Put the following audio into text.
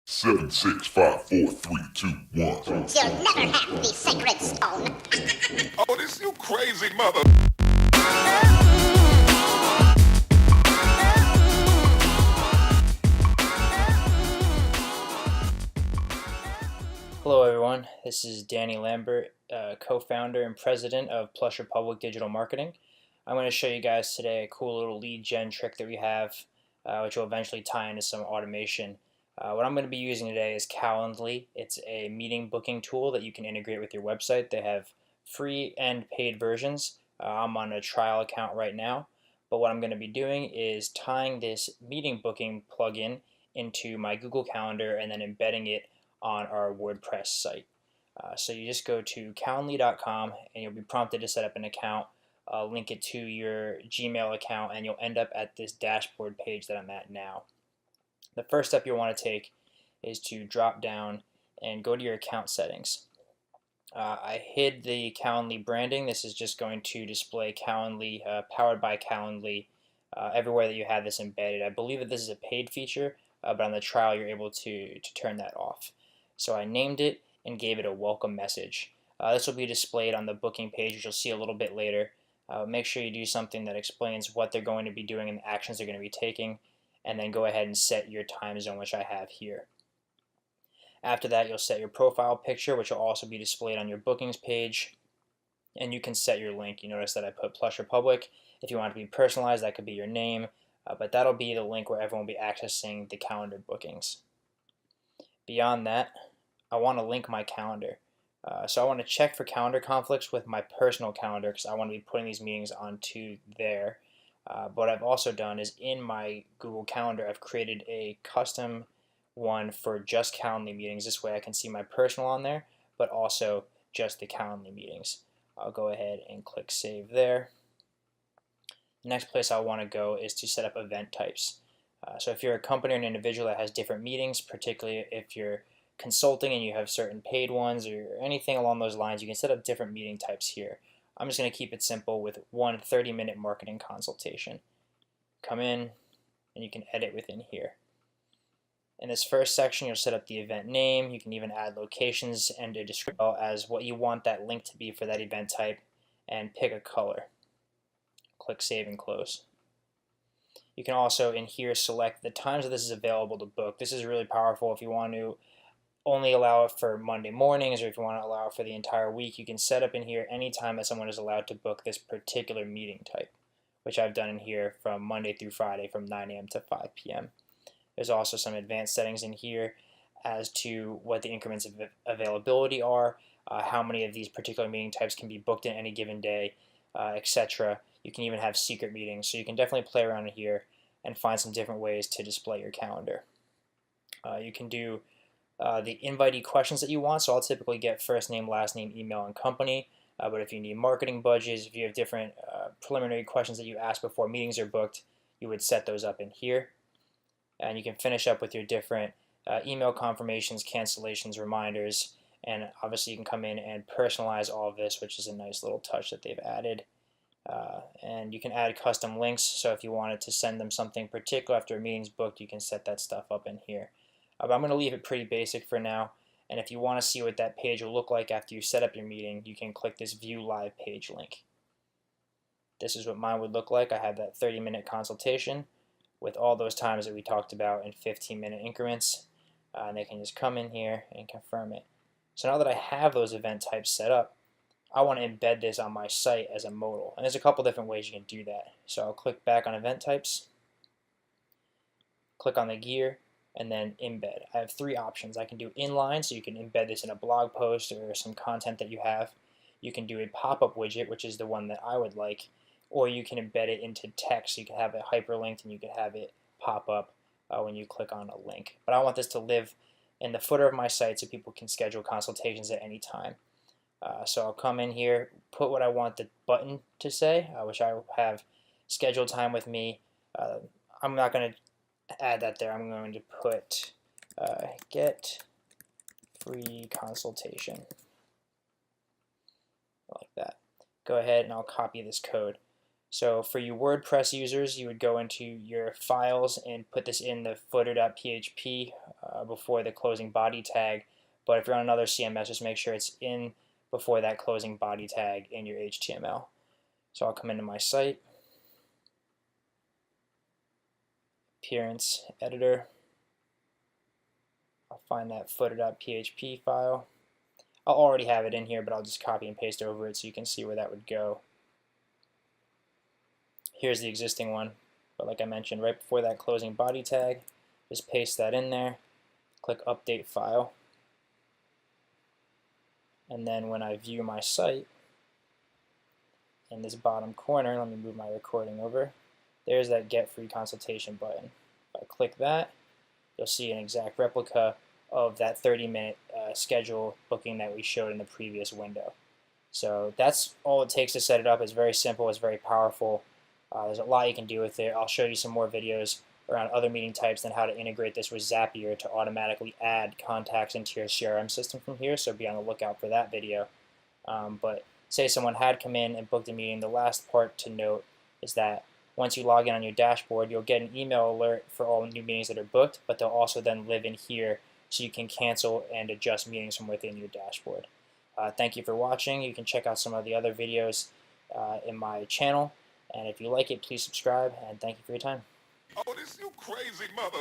Seven, 6, 5, 4, 3, 2, 1. You'll never have the sacred stone. Oh, this you crazy mother. Hello everyone, this is Danny Lambert, co-founder and president of Plus Republic Digital Marketing. I'm going to show you guys today a cool little lead gen trick that we have, which will eventually tie into some automation. What I'm going to be using today is Calendly. It's a meeting booking tool that you can integrate with your website. They have free and paid versions. I'm on a trial account right now, but what I'm going to be doing is tying this meeting booking plugin into my Google Calendar and then embedding it on our WordPress site. So you just go to calendly.com and you'll be prompted to set up an account, link it to your Gmail account, and you'll end up at this dashboard page that I'm at now. The first step you'll want to take is to drop down and go to your account settings. I hid the Calendly branding. This is just going to display Calendly, powered by Calendly, everywhere that you have this embedded. I believe that this is a paid feature, but on the trial you're able to turn that off. So I named it and gave it a welcome message. This will be displayed on the booking page, which you'll see a little bit later. Make sure you do something that explains what they're going to be doing and the actions they're going to be taking, and then go ahead and set your time zone, which I have here. After that, you'll set your profile picture, which will also be displayed on your bookings page, and you can set your link. You notice that I put Plus Republic. If you want it to be personalized, that could be your name, but that'll be the link where everyone will be accessing the calendar bookings. Beyond that, I want to link my calendar. So I want to check for calendar conflicts with my personal calendar because I want to be putting these meetings onto there. But what I've also done is in my Google Calendar, I've created a custom one for just Calendly meetings. This way I can see my personal on there, but also just the Calendly meetings. I'll go ahead and click Save there. The next place I want to go is to set up event types. So if you're a company or an individual that has different meetings, particularly if you're consulting and you have certain paid ones or anything along those lines, you can set up different meeting types here. I'm just going to keep it simple with one 30-minute marketing consultation. Come in and you can edit within here. In this first section, you'll set up the event name. You can even add locations and a description as what you want that link to be for that event type, and pick a color. Click Save and Close. You can also in here select the times that this is available to book. This is really powerful if you want to only allow it for Monday mornings, or if you want to allow it for the entire week. You can set up in here any time that someone is allowed to book this particular meeting type, which I've done in here from Monday through Friday from 9 a.m. to 5 p.m. There's also some advanced settings in here as to what the increments of availability are, how many of these particular meeting types can be booked in any given day, etc. You can even have secret meetings, so you can definitely play around in here and find some different ways to display your calendar. You can do the invitee questions that you want, so I'll typically get first name, last name, email, and company, but if you need marketing budgets, if you have different preliminary questions that you ask before meetings are booked, you would set those up in here. And you can finish up with your different email confirmations, cancellations, reminders, and obviously you can come in and personalize all of this, which is a nice little touch that they've added. And you can add custom links, so if you wanted to send them something particular after a meeting's booked, you can set that stuff up in here. But I'm going to leave it pretty basic for now, and if you want to see what that page will look like after you set up your meeting, you can click this View Live Page link. This is what mine would look like. I have that 30-minute consultation with all those times that we talked about in 15-minute increments, and they can just come in here and confirm it. So now that I have those event types set up, I want to embed this on my site as a modal, and there's a couple different ways you can do that. So I'll click back on event types, click on the gear, and then embed. I have three options. I can do inline, so you can embed this in a blog post or some content that you have. You can do a pop-up widget, which is the one that I would like, or you can embed it into text. So you can have it hyperlinked and you can have it pop up when you click on a link. But I want this to live in the footer of my site so people can schedule consultations at any time. So I'll come in here, put what I want the button to say, which I have schedule time with me. I'm not going to add that there. I'm going to put get free consultation, like that. Go ahead and I'll copy this code. So for you WordPress users, you would go into your files and put this in the footer.php before the closing body tag. But if you're on another CMS, just make sure it's in before that closing body tag in your HTML. So I'll come into my site, appearance editor. I'll find that footer.php file. I'll already have it in here, but I'll just copy and paste over it so you can see where that would go. Here's the existing one, but like I mentioned, right before that closing body tag, just paste that in there, click update file, and then when I view my site, in this bottom corner, let me move my recording over, there's that get free consultation button. If I click that, you'll see an exact replica of that 30-minute schedule booking that we showed in the previous window. So that's all it takes to set it up. It's very simple, it's very powerful. There's a lot you can do with it. I'll show you some more videos around other meeting types and how to integrate this with Zapier to automatically add contacts into your CRM system from here, so be on the lookout for that video. But say someone had come in and booked a meeting, the last part to note is that once you log in on your dashboard, you'll get an email alert for all new meetings that are booked, but they'll also then live in here so you can cancel and adjust meetings from within your dashboard. Thank you for watching. You can check out some of the other videos in my channel. And if you like it, please subscribe, and thank you for your time. Oh, this you crazy mother.